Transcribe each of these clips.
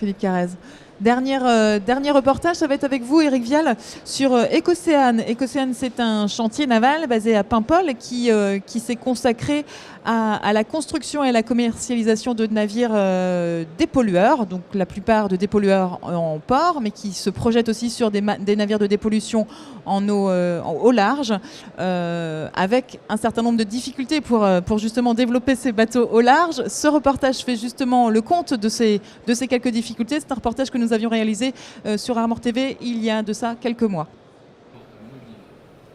Philippe Carrez. Dernier reportage, ça va être avec vous, Éric Vial, sur Écocéane. Écocéane, c'est un chantier naval basé à Paimpol qui s'est consacré à la construction et à la commercialisation de navires dépollueurs, donc la plupart de dépollueurs en port, mais qui se projettent aussi sur des navires de dépollution au large, avec un certain nombre de difficultés pour justement développer ces bateaux au large. Ce reportage fait justement le compte de ces quelques difficultés. C'est un reportage que nous avions réalisé sur Armor TV il y a de ça quelques mois.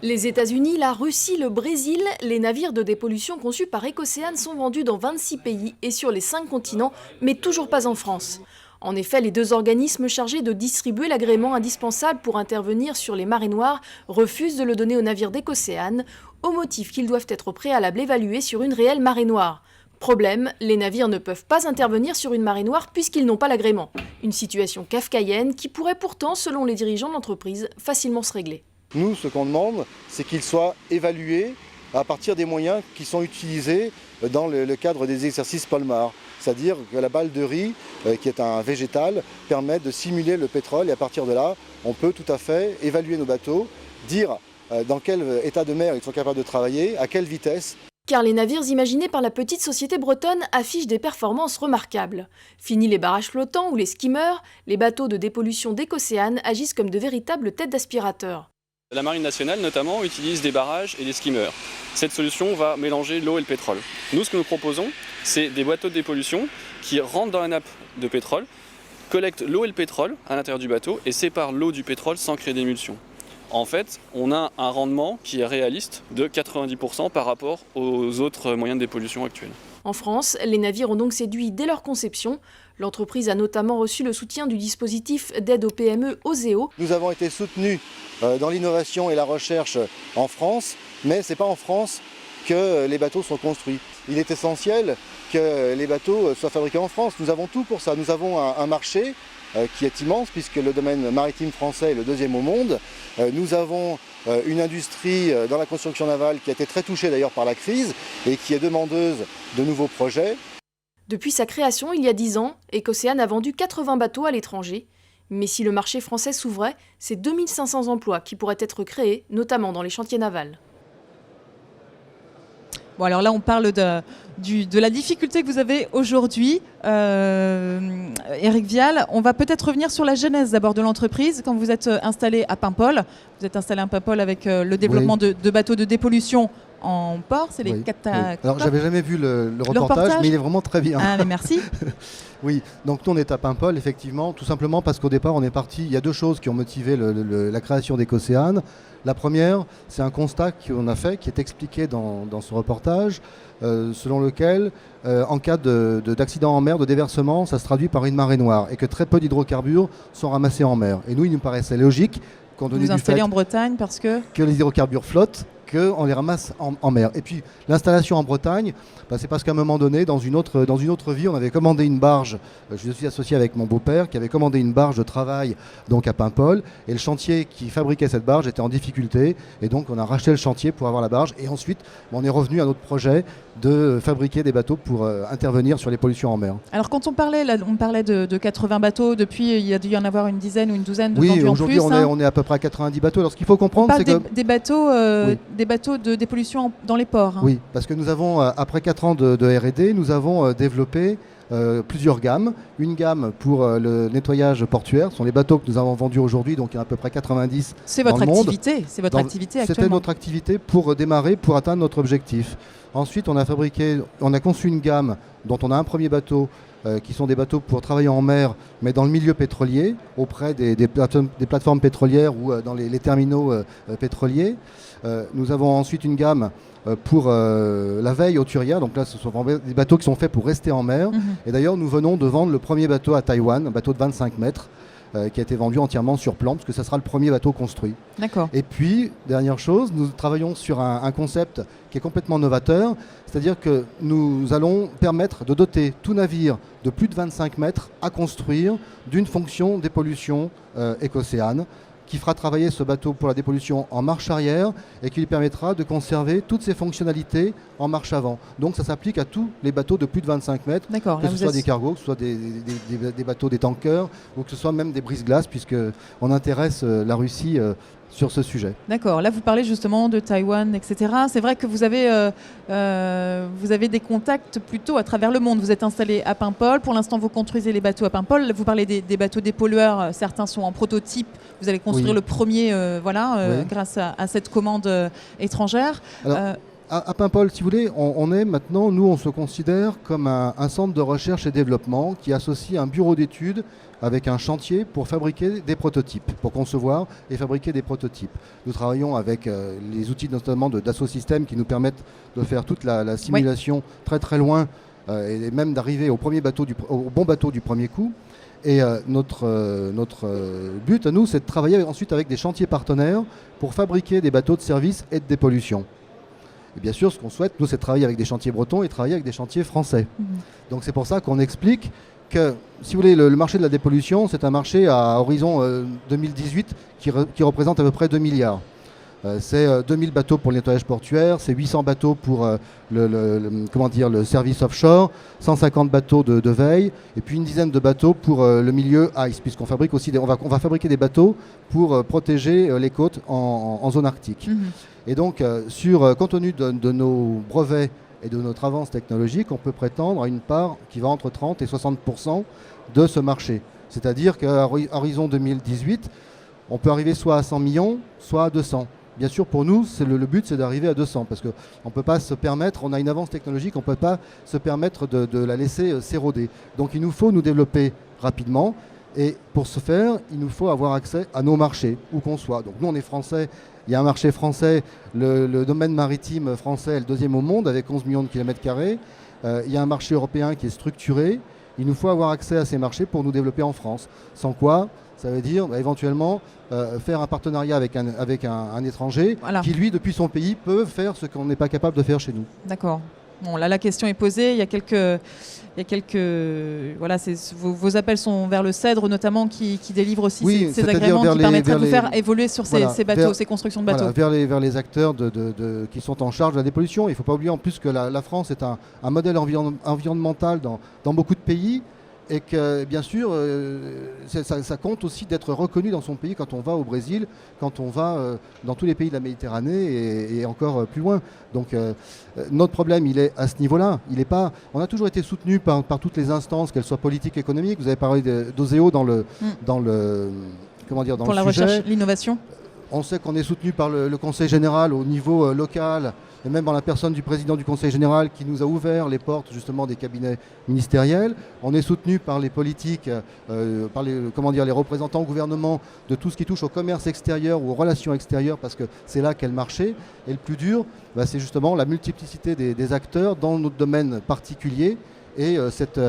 Les États-Unis, la Russie, le Brésil, les navires de dépollution conçus par Écocéane sont vendus dans 26 pays et sur les 5 continents, mais toujours pas en France. En effet, les deux organismes chargés de distribuer l'agrément indispensable pour intervenir sur les marées noires refusent de le donner aux navires d'Écocéane, au motif qu'ils doivent être au préalable évalués sur une réelle marée noire. Problème, les navires ne peuvent pas intervenir sur une marée noire puisqu'ils n'ont pas l'agrément. Une situation kafkaïenne qui pourrait pourtant, selon les dirigeants de l'entreprise, facilement se régler. Nous, ce qu'on demande, c'est qu'ils soient évalués à partir des moyens qui sont utilisés dans le cadre des exercices Polmar. C'est-à-dire que la balle de riz, qui est un végétal, permet de simuler le pétrole et à partir de là, on peut tout à fait évaluer nos bateaux, dire dans quel état de mer ils sont capables de travailler, à quelle vitesse. Car les navires imaginés par la petite société bretonne affichent des performances remarquables. Fini les barrages flottants ou les skimmers, les bateaux de dépollution d'Écocéane agissent comme de véritables têtes d'aspirateur. La Marine nationale notamment utilise des barrages et des skimmers. Cette solution va mélanger l'eau et le pétrole. Nous, ce que nous proposons, c'est des bateaux de dépollution qui rentrent dans la nappe de pétrole, collectent l'eau et le pétrole à l'intérieur du bateau et séparent l'eau du pétrole sans créer d'émulsion. En fait, on a un rendement qui est réaliste de 90% par rapport aux autres moyens de dépollution actuels. En France, les navires ont donc séduit dès leur conception. L'entreprise a notamment reçu le soutien du dispositif d'aide aux PME OSEO. Nous avons été soutenus dans l'innovation et la recherche en France, mais ce n'est pas en France que les bateaux sont construits. Il est essentiel que les bateaux soient fabriqués en France. Nous avons tout pour ça. Nous avons un marché qui est immense puisque le domaine maritime français est le deuxième au monde. Nous avons une industrie dans la construction navale qui a été très touchée d'ailleurs par la crise et qui est demandeuse de nouveaux projets. Depuis sa création il y a 10 ans, Écocéane a vendu 80 bateaux à l'étranger. Mais si le marché français s'ouvrait, c'est 2500 emplois qui pourraient être créés, notamment dans les chantiers navals. Bon, alors là, on parle de la difficulté que vous avez aujourd'hui. Éric Vial, on va peut-être revenir sur la genèse d'abord de l'entreprise. Quand vous êtes installé à Paimpol, vous êtes installé à Paimpol avec le développement de bateaux de dépollution en port, c'est les oui. Alors, j'avais jamais vu le reportage, reportage, mais il est vraiment très bien. Ah, mais merci. Oui, donc nous on est à Paimpol, effectivement, tout simplement parce qu'au départ on est parti, il y a deux choses qui ont motivé la création d'Écocéane. La première, c'est un constat qu'on a fait, qui est expliqué dans ce reportage, selon lequel, en cas d'accident en mer, de déversement, ça se traduit par une marée noire et que très peu d'hydrocarbures sont ramassés en mer. Et nous, il nous paraissait logique, compte tenu vous du installez fait en Bretagne parce que les hydrocarbures flottent, qu'on les ramasse en mer. Et puis l'installation en Bretagne, c'est parce qu'à un moment donné, dans une autre vie, on avait commandé une barge, je suis associé avec mon beau-père, qui avait commandé une barge de travail donc à Paimpol, et le chantier qui fabriquait cette barge était en difficulté, et donc on a racheté le chantier pour avoir la barge, et ensuite on est revenu à notre projet de fabriquer des bateaux pour intervenir sur les pollutions en mer. Alors quand on parlait de 80 bateaux, depuis il y a dû y en avoir une dizaine ou une douzaine de vendus en plus. Oui, aujourd'hui on est à peu près à 90 bateaux. Alors ce qu'il faut comprendre, c'est que des bateaux de dépollution dans les ports. Hein. Oui, parce que nous avons, après 4 ans de R&D, nous avons développé plusieurs gammes. Une gamme pour le nettoyage portuaire, ce sont les bateaux que nous avons vendus aujourd'hui, donc il y en a à peu près 90 c'est dans votre le monde. activité, c'est votre activité actuellement. C'était notre activité pour démarrer, pour atteindre notre objectif. Ensuite, on a conçu une gamme dont on a un premier bateau qui sont des bateaux pour travailler en mer, mais dans le milieu pétrolier, auprès des plateformes pétrolières ou dans les terminaux pétroliers. Nous avons ensuite une gamme pour la veille hauturière, donc là ce sont des bateaux qui sont faits pour rester en mer. Et d'ailleurs nous venons de vendre le premier bateau à Taïwan, un bateau de 25 mètres, qui a été vendu entièrement sur plan, parce que ça sera le premier bateau construit. D'accord. Et puis, dernière chose, nous travaillons sur un concept qui est complètement novateur, c'est-à-dire que nous allons permettre de doter tout navire de plus de 25 mètres à construire d'une fonction dépollution Écocéane, qui fera travailler ce bateau pour la dépollution en marche arrière et qui lui permettra de conserver toutes ses fonctionnalités en marche avant. Donc ça s'applique à tous les bateaux de plus de 25 mètres, D'accord. que ce soit des cargos, que ce soit des bateaux, des tankers, ou que ce soit même des brise-glaces, puisqu'on intéresse la Russie sur ce sujet. D'accord. Là, vous parlez justement de Taïwan, etc. C'est vrai que vous avez des contacts plutôt à travers le monde. Vous êtes installé à Paimpol. Pour l'instant, vous construisez les bateaux à Paimpol. Vous parlez des bateaux dépollueurs. Certains sont en prototype. Vous allez construire le premier grâce à cette commande étrangère. Alors, à Paimpol, si vous voulez, on est maintenant, nous, on se considère comme un centre de recherche et développement qui associe un bureau d'études avec un chantier pour fabriquer des prototypes, pour concevoir et fabriquer des prototypes. Nous travaillons avec les outils notamment d'Asso Systèmes qui nous permettent de faire toute la simulation très très loin et même d'arriver au bon bateau du premier coup. Et notre but à nous, c'est de travailler ensuite avec des chantiers partenaires pour fabriquer des bateaux de service et de dépollution. Et bien sûr, ce qu'on souhaite, nous, c'est de travailler avec des chantiers bretons et travailler avec des chantiers français. Donc c'est pour ça qu'on explique que, si vous voulez, le marché de la dépollution, c'est un marché à horizon 2018 qui représente à peu près 2 milliards. C'est 2000 bateaux pour le nettoyage portuaire, c'est 800 bateaux pour le service offshore, 150 bateaux de veille, et puis une dizaine de bateaux pour le milieu ICE, puisqu'on fabrique aussi on va fabriquer des bateaux pour protéger les côtes en zone arctique. Et donc, compte tenu de nos brevets et de notre avance technologique, on peut prétendre à une part qui va entre 30 et 60% de ce marché. C'est-à-dire qu'à horizon 2018, on peut arriver soit à 100 millions, soit à 200. Bien sûr, pour nous, le but, c'est d'arriver à 200, parce qu'on ne peut pas se permettre, on a une avance technologique, on ne peut pas se permettre de la laisser s'éroder. Donc il nous faut nous développer rapidement, et pour ce faire, il nous faut avoir accès à nos marchés, où qu'on soit. Donc nous, on est français. Il y a un marché français, le domaine maritime français est le deuxième au monde avec 11 millions de kilomètres carrés. Il y a un marché européen qui est structuré. Il nous faut avoir accès à ces marchés pour nous développer en France. Sans quoi, ça veut dire éventuellement faire un partenariat avec un étranger qui, lui, depuis son pays, peut faire ce qu'on n'est pas capable de faire chez nous. D'accord. Bon, là, la question est posée. Il y a quelques voilà, vos appels sont vers le CEDRE notamment qui délivre aussi ces agréments qui permettraient de vous faire évoluer sur ces bateaux, ces constructions de bateaux. Voilà, vers les acteurs qui sont en charge de la dépollution. Il ne faut pas oublier en plus que la France est un modèle environnemental dans beaucoup de pays. Et que, bien sûr, ça compte aussi d'être reconnu dans son pays quand on va au Brésil, quand on va dans tous les pays de la Méditerranée et encore plus loin. Donc, notre problème, il est à ce niveau-là. On a toujours été soutenu par toutes les instances, qu'elles soient politiques, économiques. Vous avez parlé d'Oseo dans le la recherche, l'innovation. On sait qu'on est soutenu par le Conseil général au niveau local, et même en la personne du président du Conseil général qui nous a ouvert les portes justement des cabinets ministériels. On est soutenu par les politiques, par les représentants au gouvernement de tout ce qui touche au commerce extérieur ou aux relations extérieures, parce que c'est là qu'est le marché. Et le plus dur, c'est justement la multiplicité des acteurs dans notre domaine particulier et cette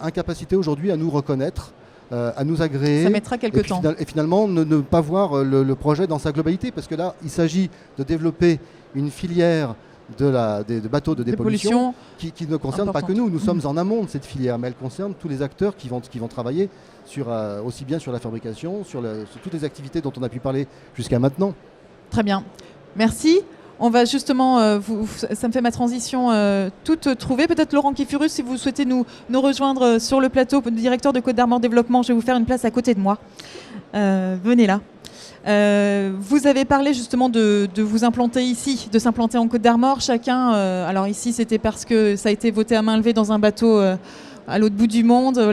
incapacité aujourd'hui à nous reconnaître, à nous agréer. Ça mettra quelques temps. Et finalement, ne pas voir le projet dans sa globalité, parce que là, il s'agit de développer une filière de bateaux de dépollution qui ne concerne pas que nous. Nous sommes en amont de cette filière, mais elle concerne tous les acteurs qui vont travailler aussi bien sur la fabrication, sur toutes les activités dont on a pu parler jusqu'à maintenant. Très bien. Merci. On va justement, ça me fait ma transition toute trouvée. Peut-être Laurent Kifurus, si vous souhaitez nous rejoindre sur le plateau, directeur de Côte d'Armor Développement, je vais vous faire une place à côté de moi. Venez là. Vous avez parlé justement de vous implanter ici, de s'implanter en Côte d'Armor. Chacun, alors ici c'était parce que ça a été voté à main levée dans un bateau à l'autre bout du monde. Là,